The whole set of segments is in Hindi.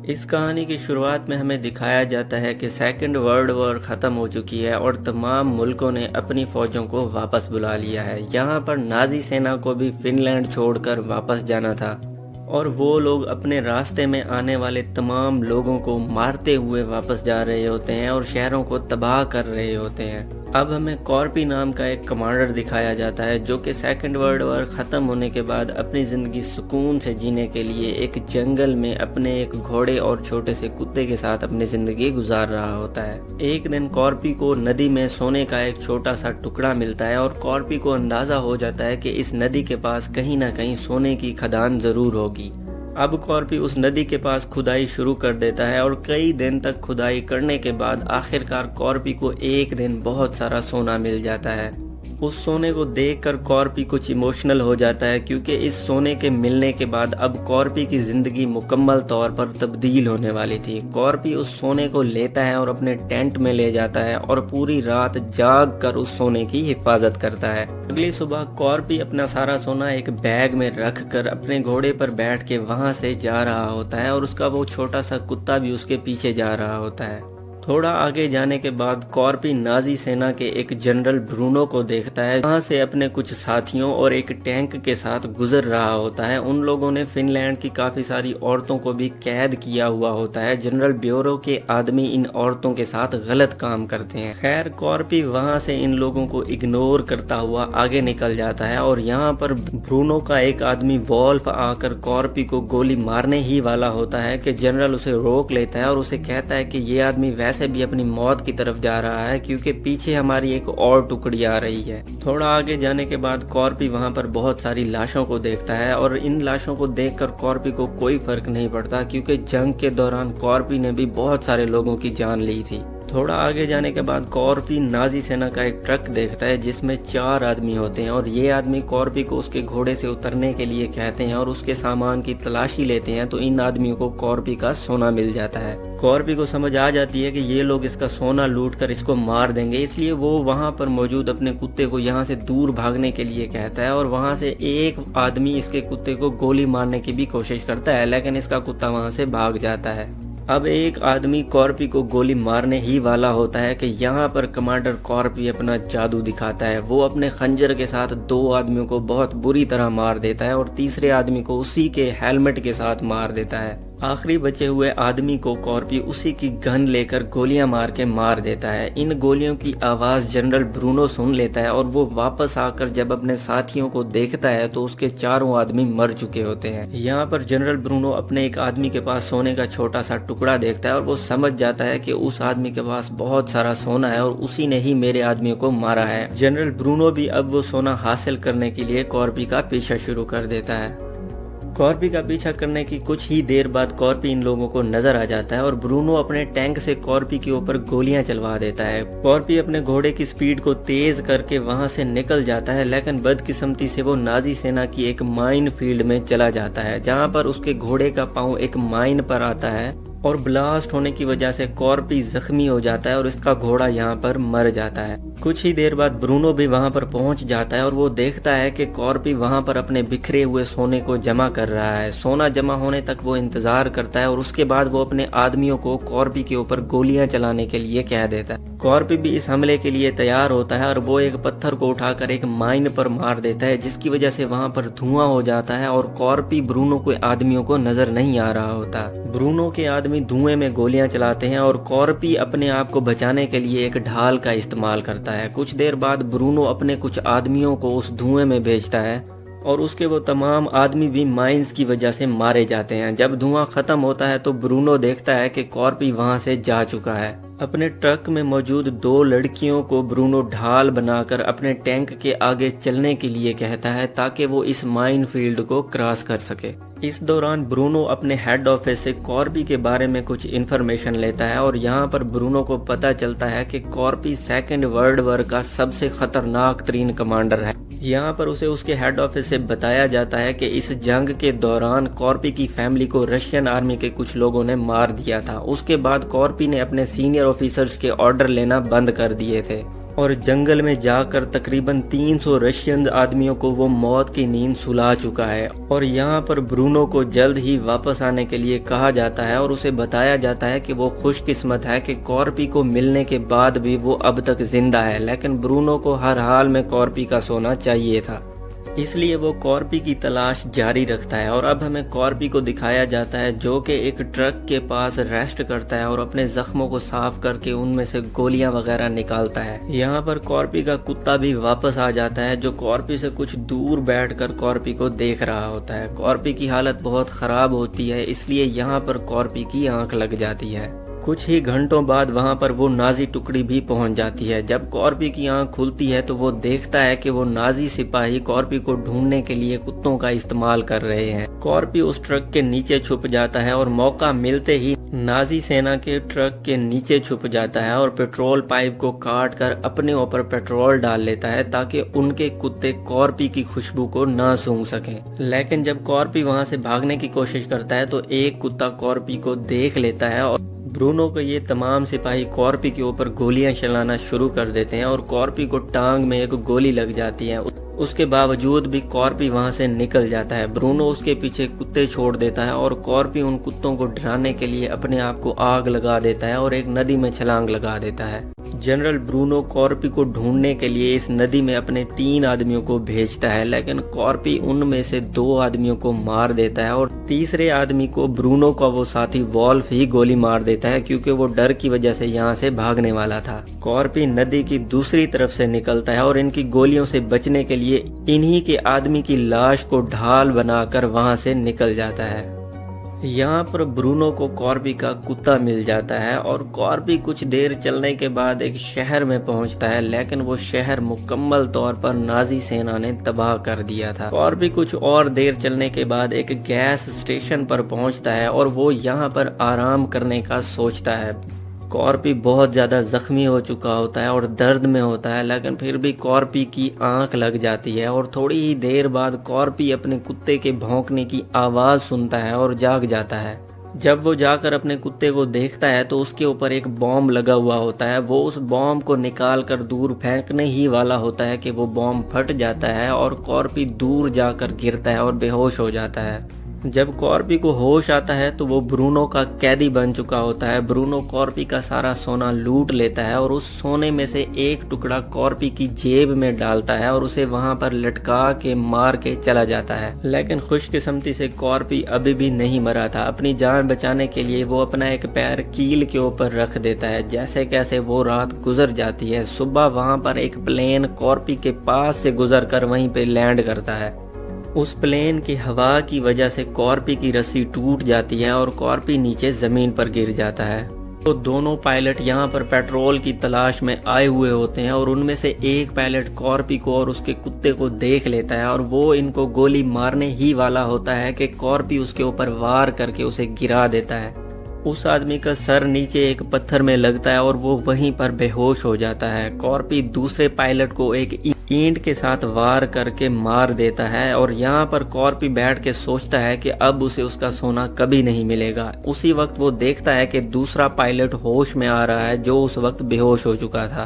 इस कहानी की शुरुआत में हमें दिखाया जाता है कि सेकेंड वर्ल्ड वॉर ख़त्म हो चुकी है और तमाम मुल्कों ने अपनी फ़ौजों को वापस बुला लिया है। यहाँ पर नाज़ी सेना को भी फिनलैंड छोड़कर वापस जाना था और वो लोग अपने रास्ते में आने वाले तमाम लोगों को मारते हुए वापस जा रहे होते हैं और शहरों को तबाह कर रहे होते हैं। अब हमें कॉर्पी नाम का एक कमांडर दिखाया जाता है जो कि सेकेंड वर्ल्ड वॉर ख़त्म होने के बाद अपनी ज़िंदगी सुकून से जीने के लिए एक जंगल में अपने एक घोड़े और छोटे से कुत्ते के साथ अपनी ज़िंदगी गुजार रहा होता है। एक दिन कॉर्पी को नदी में सोने का एक छोटा सा टुकड़ा मिलता है और कॉर्पी को अंदाज़ा हो जाता है कि इस नदी के पास कहीं ना कहीं सोने की खदान ज़रूर होगी। अब कॉर्पी उस नदी के पास खुदाई शुरू कर देता है और कई दिन तक खुदाई करने के बाद आखिरकार कॉर्पी को एक दिन बहुत सारा सोना मिल जाता है। उस सोने को देखकर कॉर्पी कुछ इमोशनल हो जाता है क्योंकि इस सोने के मिलने के बाद अब कॉर्पी की जिंदगी मुकम्मल तौर पर तब्दील होने वाली थी। कॉर्पी उस सोने को लेता है और अपने टेंट में ले जाता है और पूरी रात जाग कर उस सोने की हिफाजत करता है। अगली सुबह कॉर्पी अपना सारा सोना एक बैग में रख कर अपने घोड़े पर बैठ के वहां से जा रहा होता है और उसका वो छोटा सा कुत्ता भी उसके पीछे जा रहा होता है। थोड़ा आगे जाने के बाद कॉर्पी नाजी सेना के एक जनरल ब्रूनो को देखता है, वहां से अपने कुछ साथियों और एक टैंक के साथ गुजर रहा होता है। उन लोगों ने फिनलैंड की काफी सारी औरतों को भी कैद किया हुआ होता है। जनरल ब्यूरो के आदमी इन औरतों के साथ गलत काम करते हैं। खैर कॉर्पी वहां से इन लोगों को इग्नोर करता हुआ आगे निकल जाता है और यहाँ पर ब्रूनो का एक आदमी वॉल्फ आकर कॉर्पी को गोली मारने ही वाला होता है कि जनरल उसे रोक लेता है और उसे कहता है कि ये आदमी वैसे भी अपनी मौत की तरफ जा रहा है क्योंकि पीछे हमारी एक और टुकड़ी आ रही है। थोड़ा आगे जाने के बाद कॉर्पी वहां पर बहुत सारी लाशों को देखता है और इन लाशों को देखकर कॉर्पी को कोई फर्क नहीं पड़ता क्योंकि जंग के दौरान कॉर्पी ने भी बहुत सारे लोगों की जान ली थी। थोड़ा आगे जाने के बाद कॉर्पी नाजी सेना का एक ट्रक देखता है जिसमें 4 आदमी होते हैं और ये आदमी कॉर्पी को उसके घोड़े से उतरने के लिए कहते हैं और उसके सामान की तलाशी लेते हैं। तो इन आदमियों को कॉर्पी का सोना मिल जाता है। कॉर्पी को समझ आ जाती है कि ये लोग इसका सोना लूट कर इसको मार देंगे, इसलिए वो वहां पर मौजूद अपने कुत्ते को यहाँ से दूर भागने के लिए कहता है और वहां से एक आदमी इसके कुत्ते को गोली मारने की भी कोशिश करता है, लेकिन इसका कुत्ता वहां से भाग जाता है। अब एक आदमी कॉर्पी को गोली मारने ही वाला होता है कि यहाँ पर कमांडर कॉर्पी अपना जादू दिखाता है। वो अपने खंजर के साथ 2 आदमियों को बहुत बुरी तरह मार देता है और तीसरे आदमी को उसी के हेलमेट के साथ मार देता है। आखिरी बचे हुए आदमी को कॉर्पी उसी की गन लेकर गोलियां मार के मार देता है। इन गोलियों की आवाज जनरल ब्रूनो सुन लेता है और वो वापस आकर जब अपने साथियों को देखता है तो उसके 4 आदमी मर चुके होते हैं। यहाँ पर जनरल ब्रूनो अपने एक आदमी के पास सोने का छोटा सा टुकड़ा देखता है और वो समझ जाता है कि उस आदमी के पास बहुत सारा सोना है और उसी ने ही मेरे आदमियों को मारा है। जनरल ब्रूनो भी अब वो सोना हासिल करने के लिए कॉर्पी का पीछा शुरू कर देता है। कॉर्पी का पीछा करने की कुछ ही देर बाद कॉर्पी इन लोगों को नजर आ जाता है और ब्रूनो अपने टैंक से कॉर्पी के ऊपर गोलियां चलवा देता है। कॉर्पी अपने घोड़े की स्पीड को तेज करके वहां से निकल जाता है, लेकिन बदकिस्मती से वो नाजी सेना की एक माइन फील्ड में चला जाता है जहां पर उसके घोड़े का पांव एक माइन पर आता है और ब्लास्ट होने की वजह से कॉर्पी जख्मी हो जाता है और इसका घोड़ा यहाँ पर मर जाता है। कुछ ही देर बाद ब्रूनो भी वहां पर पहुंच जाता है और वो देखता है कि कॉर्पी वहां पर अपने बिखरे हुए सोने को जमा कर रहा है। सोना जमा होने तक वो इंतजार करता है और उसके बाद वो अपने आदमियों को कॉर्पी के ऊपर गोलियां चलाने के लिए कह देता है। कॉर्पी भी इस हमले के लिए तैयार होता है और वो एक पत्थर को उठाकर एक माइन पर मार देता है जिसकी वजह से वहां पर धुआं हो जाता है और कॉर्पी ब्रूनो के आदमियों को नजर नहीं आ रहा होता। ब्रूनो के आदमी धुएं में गोलियां चलाते हैं और कॉर्पी अपने आप को बचाने के लिए एक ढाल का इस्तेमाल करता है। कुछ देर बाद ब्रूनो अपने कुछ आदमियों को उस धुएं में भेजता है और उसके वो तमाम आदमी भी माइंस की वजह से मारे जाते हैं। जब धुआं खत्म होता है तो ब्रूनो देखता है कि कॉर्पी वहां से जा चुका है। अपने ट्रक में मौजूद 2 लड़कियों को ब्रूनो ढाल बनाकर अपने टैंक के आगे चलने के लिए कहता है ताकि वो इस माइन फील्ड को क्रॉस कर सके। इस दौरान ब्रूनो अपने हेड ऑफिस से कॉर्पी के बारे में कुछ इन्फॉर्मेशन लेता है और यहाँ पर ब्रूनो को पता चलता है कि कॉर्पी सेकेंड वर्ल्ड वॉर का सबसे खतरनाक तरीन कमांडर है। यहाँ पर उसे उसके हेड ऑफिस से बताया जाता है कि इस जंग के दौरान कॉर्पी की फैमिली को रशियन आर्मी के कुछ लोगों ने मार दिया था। उसके बाद कॉर्पी ने अपने सीनियर ऑफिसर्स के ऑर्डर लेना बंद कर दिए थे। और जंगल में जाकर तकरीबन 300 रशियन आदमियों को वो मौत की नींद सुला चुका है। और यहाँ पर ब्रूनो को जल्द ही वापस आने के लिए कहा जाता है और उसे बताया जाता है कि वो खुशकिस्मत है कि कॉर्पी को मिलने के बाद भी वो अब तक जिंदा है, लेकिन ब्रूनो को हर हाल में कॉर्पी का सोना चाहिए था, इसलिए वो कॉर्पी की तलाश जारी रखता है। और अब हमें कॉर्पी को दिखाया जाता है जो कि एक ट्रक के पास रेस्ट करता है और अपने जख्मों को साफ करके उनमें से गोलियां वगैरह निकालता है। यहाँ पर कॉर्पी का कुत्ता भी वापस आ जाता है जो कॉर्पी से कुछ दूर बैठकर कॉर्पी को देख रहा होता है। कॉर्पी की हालत बहुत खराब होती है, इसलिए यहाँ पर कॉर्पी की आंख लग जाती है। कुछ ही घंटों बाद वहां पर वो नाजी टुकड़ी भी पहुंच जाती है। जब कॉर्पी की आंख खुलती है तो वो देखता है कि वो नाजी सिपाही कॉर्पी को ढूंढने के लिए कुत्तों का इस्तेमाल कर रहे हैं। कॉर्पी उस ट्रक के नीचे छुप जाता है और मौका मिलते ही नाजी सेना के ट्रक के नीचे छुप जाता है और पेट्रोल पाइप को काट कर अपने ऊपर पेट्रोल डाल लेता है ताकि उनके कुत्ते कॉर्पी की खुशबू को न सूंघ सकें। लेकिन जब कॉर्पी वहां से भागने की कोशिश करता है तो एक कुत्ता कॉर्पी को देख लेता है और ब्रूनो को ये तमाम सिपाही कॉर्पी के ऊपर गोलियां चलाना शुरू कर देते हैं और कॉर्पी को टांग में एक गोली लग जाती है। उसके बावजूद भी कॉर्पी वहां से निकल जाता है। ब्रूनो उसके पीछे कुत्ते छोड़ देता है और कॉर्पी उन कुत्तों को डराने के लिए अपने आप को आग लगा देता है और एक नदी में छलांग लगा देता है। जनरल ब्रूनो कॉर्पी को ढूंढने के लिए इस नदी में अपने 3 आदमियों को भेजता है, लेकिन कॉर्पी उनमें से 2 आदमियों को मार देता है और तीसरे आदमी को ब्रूनो का वो साथी वॉल्फ ही गोली मार देता है क्योंकि वो डर की वजह से यहाँ से भागने वाला था। कॉर्पी नदी की दूसरी तरफ से निकलता है और इनकी गोलियों से बचने के लिए इन्हीं के आदमी की लाश को ढाल बनाकर वहां से निकल जाता है। यहाँ पर ब्रूनो को कॉर्पी का कुत्ता मिल जाता है और कॉर्पी कुछ देर चलने के बाद एक शहर में पहुंचता है, लेकिन वो शहर मुकम्मल तौर पर नाजी सेना ने तबाह कर दिया था। कॉर्पी कुछ और देर चलने के बाद एक गैस स्टेशन पर पहुंचता है और वो यहाँ पर आराम करने का सोचता है। कॉर्पी बहुत ज्यादा जख्मी हो चुका होता है और दर्द में होता है, लेकिन फिर भी कॉर्पी की आंख लग जाती है और थोड़ी ही देर बाद कॉर्पी अपने कुत्ते के भौंकने की आवाज सुनता है और जाग जाता है। जब वो जाकर अपने कुत्ते को देखता है तो उसके ऊपर एक बॉम्ब लगा हुआ होता है। वो उस बॉम्ब को निकाल कर दूर फेंकने ही वाला होता है कि वो बॉम्ब फट जाता है और कॉर्पी दूर जाकर गिरता है और बेहोश हो जाता है। जब कॉर्पी को होश आता है तो वो ब्रूनो का कैदी बन चुका होता है। ब्रूनो कॉर्पी का सारा सोना लूट लेता है और उस सोने में से एक टुकड़ा कॉर्पी की जेब में डालता है और उसे वहां पर लटका के मार के चला जाता है। लेकिन खुशकिस्मती से कॉर्पी अभी भी नहीं मरा था। अपनी जान बचाने के लिए वो अपना एक पैर कील के ऊपर रख देता है। जैसे कैसे वो रात गुजर जाती है। सुबह वहां पर एक प्लेन कॉर्पी के पास से गुजर कर वहीं पे लैंड करता है। उस प्लेन की हवा की वजह से कॉर्पी की रस्सी टूट जाती है और कॉर्पी नीचे जमीन पर गिर जाता है। तो दोनों पायलट यहाँ पर पेट्रोल की तलाश में आए हुए होते हैं और उनमें से एक पायलट कॉर्पी को और उसके कुत्ते को देख लेता है और वो इनको गोली मारने ही वाला होता है कि कॉर्पी उसके ऊपर वार करके उसे गिरा देता है। उस आदमी का सर नीचे एक पत्थर में लगता है और वो वहीं पर बेहोश हो जाता है। कॉर्पी दूसरे पायलट को एक ईंट के साथ वार करके मार देता है और यहाँ पर कॉर्पी बैठ के सोचता है कि अब उसे उसका सोना कभी नहीं मिलेगा। उसी वक्त वो देखता है कि दूसरा पायलट होश में आ रहा है जो उस वक्त बेहोश हो चुका था।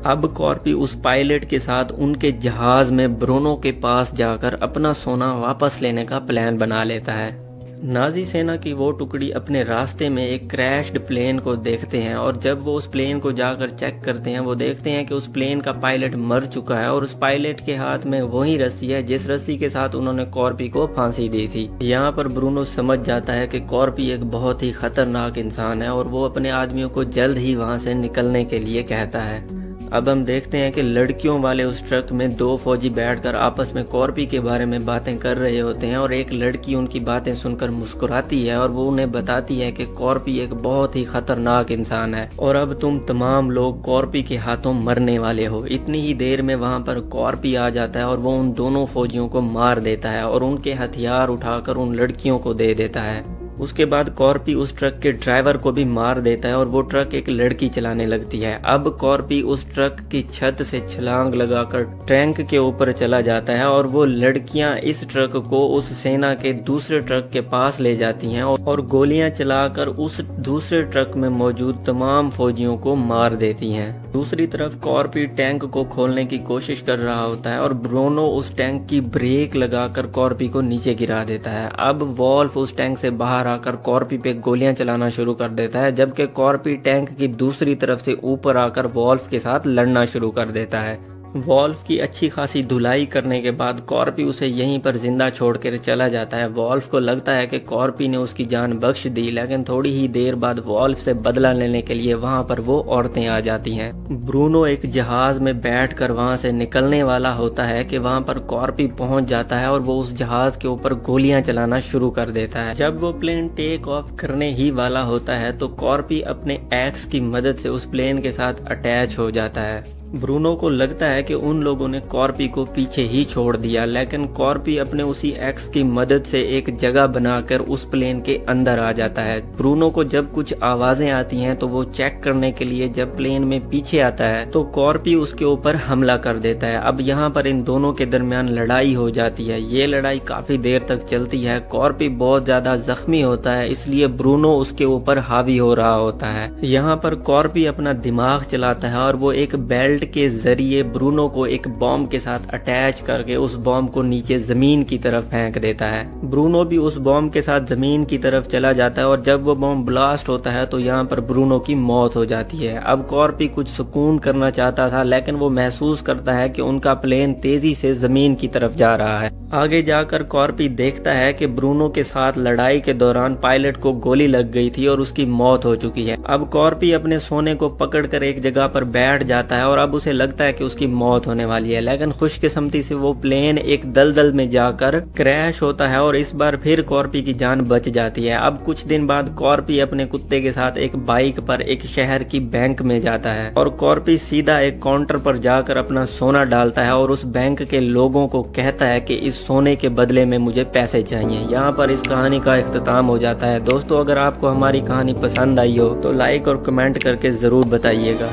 अब कॉर्पी उस पायलट के साथ उनके जहाज में ब्रूनो के पास जाकर अपना सोना वापस लेने का प्लान बना लेता है। नाजी सेना की वो टुकड़ी अपने रास्ते में एक क्रैश्ड प्लेन को देखते हैं और जब वो उस प्लेन को जाकर चेक करते हैं वो देखते हैं कि उस प्लेन का पायलट मर चुका है और उस पायलट के हाथ में वही रस्सी है जिस रस्सी के साथ उन्होंने कॉर्पी को फांसी दी थी। यहाँ पर ब्रूनो समझ जाता है कि कॉर्पी एक बहुत ही खतरनाक इंसान है और वो अपने आदमियों को जल्द ही वहाँ से निकलने के लिए कहता है। अब हम देखते हैं कि लड़कियों वाले उस ट्रक में 2 फौजी बैठकर आपस में कॉर्पी के बारे में बातें कर रहे होते हैं और एक लड़की उनकी बातें सुनकर मुस्कुराती है और वो उन्हें बताती है कि कॉर्पी एक बहुत ही खतरनाक इंसान है और अब तुम तमाम लोग कॉर्पी के हाथों मरने वाले हो। इतनी ही देर में वहां पर कॉर्पी आ जाता है और वो उन दोनों फौजियों को मार देता है और उनके हथियार उठाकर उन लड़कियों को दे देता है। उसके बाद कॉर्पी उस ट्रक के ड्राइवर को भी मार देता है और वो ट्रक एक लड़की चलाने लगती है। अब कॉर्पी उस ट्रक की छत से छलांग लगाकर टैंक के ऊपर चला जाता है और वो लड़कियां इस ट्रक को उस सेना के दूसरे ट्रक के पास ले जाती हैं और गोलियां चलाकर उस दूसरे ट्रक में मौजूद तमाम फौजियों को मार देती हैं। दूसरी तरफ कॉर्पी टैंक को खोलने की कोशिश कर रहा होता है और ब्रूनो उस टैंक की ब्रेक लगाकर कॉर्पी को नीचे गिरा देता है। अब वॉल्फ उस टैंक से बाहर आकर कॉर्पी पे गोलियां चलाना शुरू कर देता है, जबकि कॉर्पी टैंक की दूसरी तरफ से ऊपर आकर वॉल्फ के साथ लड़ना शुरू कर देता है। वॉल्फ की अच्छी खासी धुलाई करने के बाद कॉर्पी उसे यहीं पर जिंदा छोड़कर चला जाता है। वॉल्फ को लगता है कि कॉर्पी ने उसकी जान बख्श दी, लेकिन थोड़ी ही देर बाद वॉल्फ से बदला लेने के लिए वहां पर वो औरतें आ जाती हैं। ब्रूनो एक जहाज में बैठकर वहां से निकलने वाला होता है कि वहां पर कॉर्पी पहुंच जाता है और वो उस जहाज के ऊपर गोलियां चलाना शुरू कर देता है। जब वो प्लेन टेक ऑफ करने ही वाला होता है तो कॉर्पी अपने एक्स की मदद से उस प्लेन के साथ अटैच हो जाता है। ब्रूनो को लगता है कि उन लोगों ने कॉर्पी को पीछे ही छोड़ दिया, लेकिन कॉर्पी अपने उसी एक्स की मदद से एक जगह बनाकर उस प्लेन के अंदर आ जाता है। ब्रूनो को जब कुछ आवाजें आती हैं तो वो चेक करने के लिए जब प्लेन में पीछे आता है तो कॉर्पी उसके ऊपर हमला कर देता है। अब यहाँ पर इन दोनों के दरमियान लड़ाई हो जाती है। ये लड़ाई काफी देर तक चलती है। कॉर्पी बहुत ज्यादा जख्मी होता है, इसलिए ब्रूनो उसके ऊपर हावी हो रहा होता है। यहाँ पर कॉर्पी अपना दिमाग चलाता है और वो एक बेल्ट के जरिए ब्रूनो को एक बॉम्ब के साथ अटैच करके उस बॉम्ब को नीचे जमीन की तरफ फेंक देता है। ब्रूनो भी उस बॉम्ब के साथ जमीन की तरफ चला जाता है और जब वो बॉम्ब ब्लास्ट होता है तो यहाँ पर ब्रूनो की मौत हो जाती है। अब कॉर्पी कुछ सुकून करना चाहता था, लेकिन वो महसूस करता है कि उनका प्लेन तेजी से जमीन की तरफ जा रहा है। आगे जाकर कॉर्पी देखता है कि ब्रूनो के साथ लड़ाई के दौरान पायलट को गोली लग गई थी और उसकी मौत हो चुकी है। अब कॉर्पी अपने सोने को पकड़कर एक जगह पर बैठ जाता है और अब उसे लगता है कि उसकी मौत होने वाली है, लेकिन खुशकिस्मती से वो प्लेन एक दलदल में जाकर क्रैश होता है और इस बार फिर कॉर्पी की जान बच जाती है। अब कुछ दिन बाद कॉर्पी अपने कुत्ते के साथ एक बाइक पर एक शहर की बैंक में जाता है और कॉर्पी सीधा एक काउंटर पर जाकर अपना सोना डालता है और उस बैंक के लोगों को कहता है कि इस सोने के बदले में मुझे पैसे चाहिए। यहाँ पर इस कहानी का इख्तिताम हो जाता है। दोस्तों, अगर आपको हमारी कहानी पसंद आई हो तो लाइक और कमेंट करके जरूर बताइएगा।